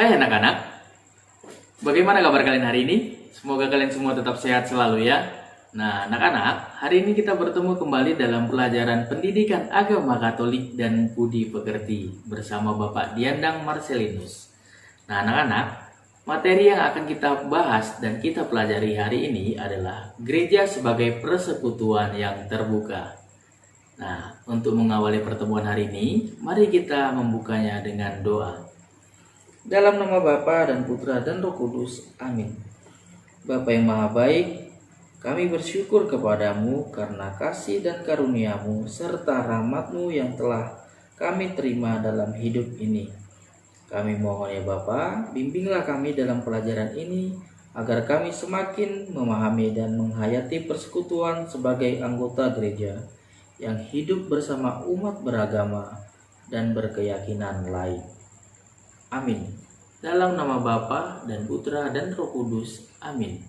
Hai anak-anak, bagaimana kabar kalian hari ini? Semoga kalian semua tetap sehat selalu ya. Nah anak-anak, hari ini kita bertemu kembali dalam pelajaran pendidikan agama Katolik dan budi pekerti bersama Bapak Diandang Marcelinus. Nah anak-anak, materi yang akan kita bahas dan kita pelajari hari ini adalah gereja sebagai persekutuan yang terbuka. Nah, untuk mengawali pertemuan hari ini, mari kita membukanya dengan doa. Dalam nama Bapa dan Putra dan Roh Kudus, amin. Bapa yang maha baik, kami bersyukur kepadamu karena kasih dan karuniamu serta rahmatmu yang telah kami terima dalam hidup ini. Kami mohon ya Bapa, bimbinglah kami dalam pelajaran ini agar kami semakin memahami dan menghayati persekutuan sebagai anggota gereja yang hidup bersama umat beragama dan berkeyakinan lain. Amin. Dalam nama Bapa dan Putra dan Roh Kudus. Amin.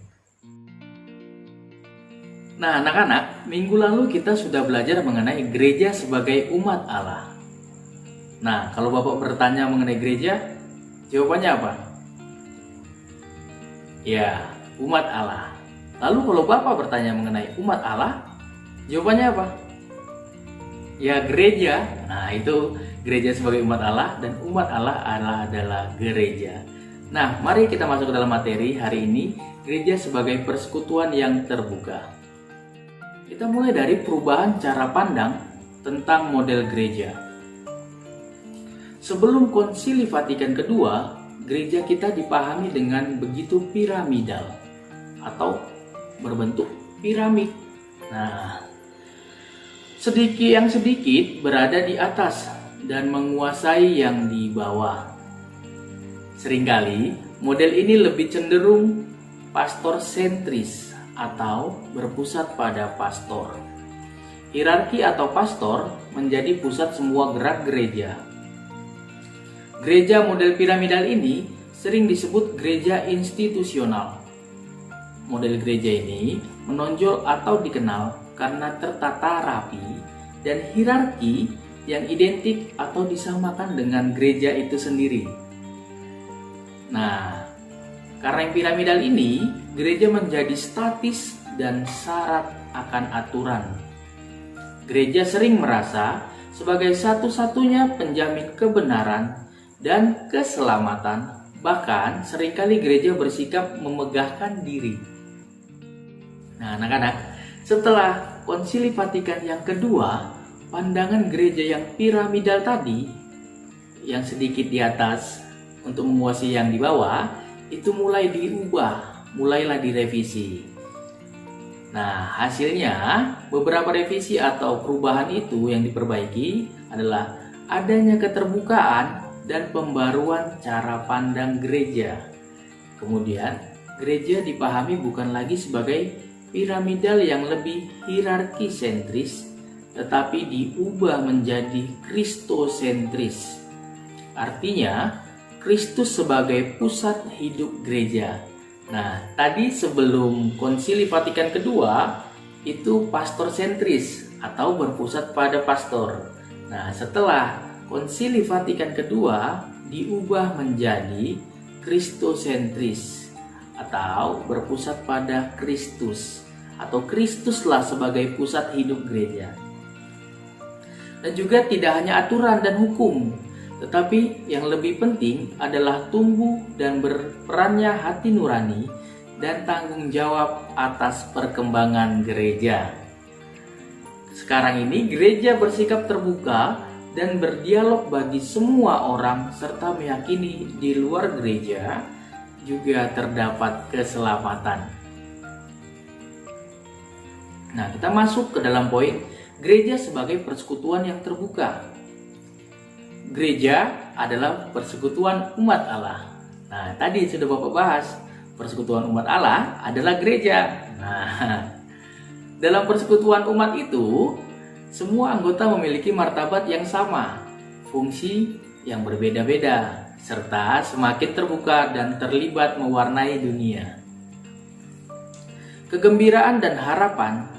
Nah anak-anak, minggu lalu kita sudah belajar mengenai gereja sebagai umat Allah. Nah, kalau Bapak bertanya mengenai gereja, jawabannya apa? Ya, umat Allah. Lalu kalau Bapak bertanya mengenai umat Allah, jawabannya apa? Ya, gereja. Nah, itu gereja sebagai umat Allah dan umat Allah adalah gereja. Nah, mari kita masuk ke dalam materi hari ini, gereja sebagai persekutuan yang terbuka. Kita mulai dari perubahan cara pandang tentang model gereja. Sebelum Konsili Vatikan kedua, gereja kita dipahami dengan begitu piramidal atau berbentuk piramid. Nah, sedikit berada di atas dan menguasai yang di bawah. Seringkali model ini lebih cenderung pastor sentris atau berpusat pada pastor. Hierarki atau pastor menjadi pusat semua gerak gereja. Gereja model piramidal ini sering disebut gereja institusional. Model gereja ini menonjol atau dikenal karena tertata rapi dan hierarki yang identik atau disamakan dengan gereja itu sendiri. Nah, karena yang piramidal ini, gereja menjadi statis dan syarat akan aturan. Gereja sering merasa sebagai satu-satunya penjamin kebenaran dan keselamatan, bahkan seringkali gereja bersikap memegahkan diri. Nah, anak-anak, setelah Konsili Vatikan yang kedua, pandangan gereja yang piramidal tadi, yang sedikit di atas untuk menguasai yang di bawah, itu mulai diubah, mulailah direvisi. Nah, hasilnya beberapa revisi atau perubahan itu yang diperbaiki adalah adanya keterbukaan dan pembaruan cara pandang gereja. Kemudian, gereja dipahami bukan lagi sebagai piramidal yang lebih hierarki sentris, tetapi diubah menjadi kristosentris. Artinya, Kristus sebagai pusat hidup gereja. Nah, tadi sebelum Konsili Vatikan kedua, itu pastor sentris atau berpusat pada pastor. Nah, setelah Konsili Vatikan kedua diubah menjadi kristosentris atau berpusat pada Kristus, atau Kristuslah sebagai pusat hidup gereja. Dan juga tidak hanya aturan dan hukum, tetapi yang lebih penting adalah tumbuh dan berperannya hati nurani dan tanggung jawab atas perkembangan gereja. Sekarang ini gereja bersikap terbuka dan berdialog bagi semua orang serta meyakini di luar gereja juga terdapat keselamatan. Nah, kita masuk ke dalam poin gereja sebagai persekutuan yang terbuka. Gereja adalah persekutuan umat Allah. Nah, tadi sudah Bapak bahas, persekutuan umat Allah adalah gereja. Nah, dalam persekutuan umat itu, semua anggota memiliki martabat yang sama, fungsi yang berbeda-beda, serta semakin terbuka dan terlibat mewarnai dunia. Kegembiraan dan harapan,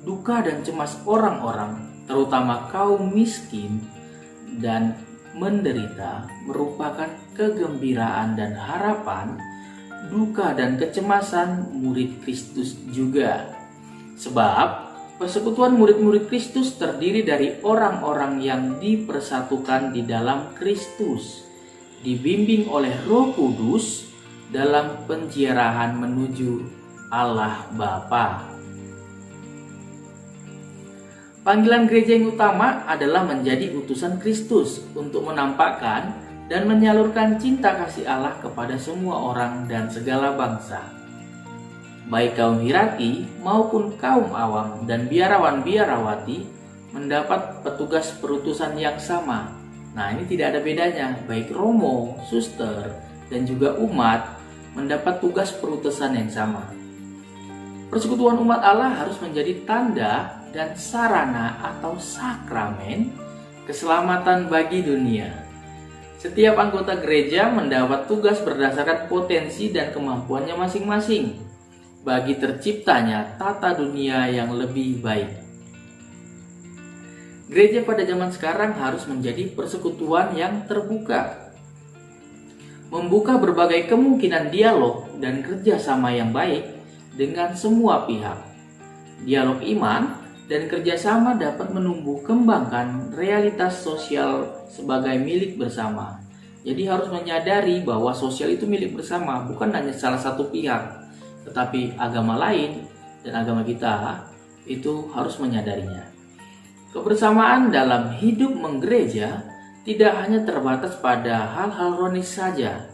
duka dan cemas orang-orang, terutama kaum miskin dan menderita, merupakan kegembiraan dan harapan, duka dan kecemasan murid Kristus juga. Sebab persekutuan murid-murid Kristus terdiri dari orang-orang yang dipersatukan di dalam Kristus, dibimbing oleh Roh Kudus dalam penziarahan menuju Allah Bapa. Panggilan gereja yang utama adalah menjadi utusan Kristus untuk menampakkan dan menyalurkan cinta kasih Allah kepada semua orang dan segala bangsa. Baik kaum Hiraki maupun kaum awam dan biarawan-biarawati mendapat petugas perutusan yang sama. Nah, ini tidak ada bedanya, baik romo, suster, dan juga umat mendapat tugas perutusan yang sama. Persekutuan umat Allah harus menjadi tanda dan sarana atau sakramen keselamatan bagi dunia. Setiap anggota gereja mendapat tugas berdasarkan potensi dan kemampuannya masing-masing bagi terciptanya tata dunia yang lebih baik. Gereja pada zaman sekarang harus menjadi persekutuan yang terbuka, membuka berbagai kemungkinan dialog dan kerjasama yang baik dengan semua pihak. Dialog iman dan kerjasama dapat menumbuh kembangkan realitas sosial sebagai milik bersama. Jadi harus menyadari bahwa sosial itu milik bersama, bukan hanya salah satu pihak, tetapi agama lain dan agama kita itu harus menyadarinya. Kebersamaan dalam hidup menggereja tidak hanya terbatas pada hal-hal rohani saja.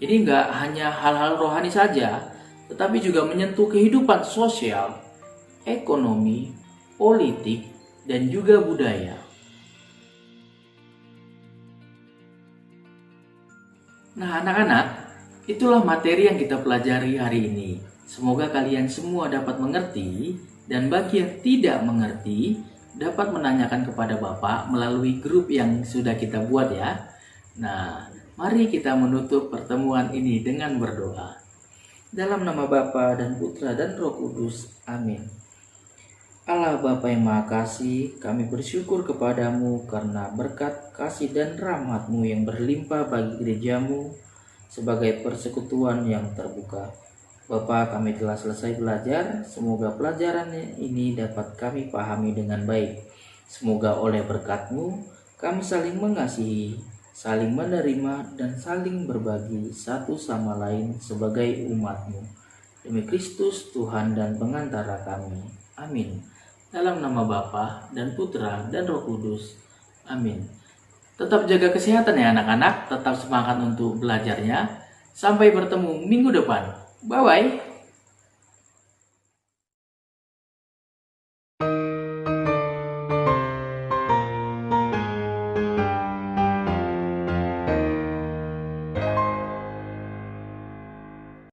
Jadi nggak hanya hal-hal rohani saja, tetapi juga menyentuh kehidupan sosial, ekonomi, politik, dan juga budaya. Nah, anak-anak, itulah materi yang kita pelajari hari ini. Semoga kalian semua dapat mengerti, dan bagi yang tidak mengerti, dapat menanyakan kepada Bapak melalui grup yang sudah kita buat ya. Nah, mari kita menutup pertemuan ini dengan berdoa. Dalam nama Bapa dan Putra dan Roh Kudus. Amin. Allah Bapa yang Maha Kasih, kami bersyukur kepadamu karena berkat kasih dan rahmat-Mu yang berlimpah bagi gerejamu sebagai persekutuan yang terbuka. Bapa, kami telah selesai belajar, semoga pelajaran ini dapat kami pahami dengan baik. Semoga oleh berkat-Mu, kami saling mengasihi, saling menerima, dan saling berbagi satu sama lain sebagai umat-Mu. Demi Kristus, Tuhan dan pengantara kami. Amin. Dalam nama Bapa dan Putra dan Roh Kudus. Amin. Tetap jaga kesehatan ya anak-anak, tetap semangat untuk belajarnya. Sampai bertemu minggu depan. Bye-bye.